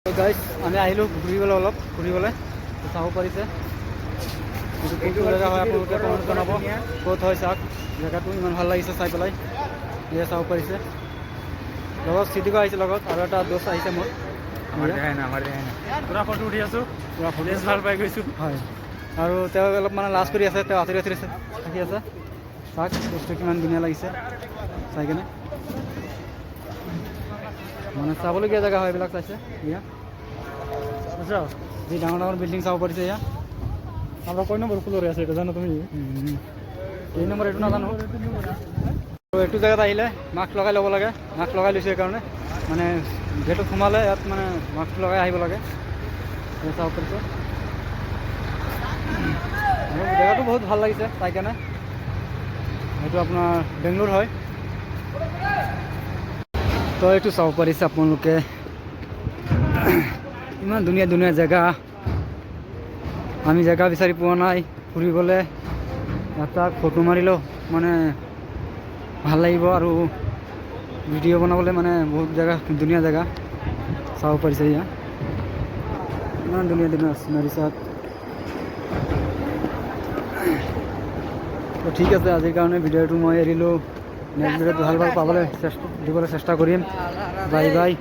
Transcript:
তো গাইজ আমি আহিলোঁ ঘূৰিবলৈ অলপ ঘূৰিবলৈ চাব পাৰিছে কোনটো জেগা হয় আপোনালোকে কমেণ্ট জনাব ক'ত হয় চাওক জেগাটো ইমান ভাল লাগিছে চাই পেলাই এয়া চাব পাৰিছে লগত চিটিকো আহিছে লগত আৰু এটা দোষ আহিছে মোৰ আমাৰ দেখাই নাই পুৰা ফটো উঠি আছোঁ পুৰা ফটো ভাল পাই গৈছোঁ হয় আৰু তেওঁ অলপ মানে লাজ কৰি আছে তেওঁ আঁতৰি আঁতৰি থাকি আছে চাওক বস্তু কিমান ধুনীয়া লাগিছে চাই কিনে মানে চাবলগীয়া জেগা হয় এইবিলাক চাইছে এয়া বুঝছো যি ডাঙৰ ডাঙৰ বিল্ডিং চাব পাৰিছে এয়া আমৰা কয় নম্বৰ ফ্লোৰে আছে এটা জানো তুমি এই নম্বৰ এইটো নাজানো আৰু এইটো জেগাত আহিলে মাস্ক লগাই ল'ব লাগে মাস্ক লগাই লৈছোঁ সেইকাৰণে মানে গেটত সোমালে ইয়াত মানে মাস্ক লগাই আহিব লাগে চাব পাৰিছে আৰু জেগাটো বহুত ভাল লাগিছে চাই কেনে এইটো আপোনাৰ বেংগলোৰ হয় তো এইটো চাব পাৰিছে আপোনালোকে ইমান ধুনীয়া ধুনীয়া জেগা আমি জেগা বিচাৰি পোৱা নাই ফুৰিবলৈ এটা ফটো মাৰিলেও মানে ভাল লাগিব আৰু ভিডিঅ' বনাবলৈ মানে বহুত জেগা ধুনীয়া জেগা চাব পাৰিছে ইয়া ইমান ধুনীয়া ধুনীয়া চিনাৰী চাওক তো ঠিক আছে আজিৰ কাৰণে ভিডিঅ'টো মই এৰিলোঁ নেক্সট ভিডিঅ'ত ভাল ভাল পাবলৈ দিবলৈ চেষ্টা কৰিম বাই বাই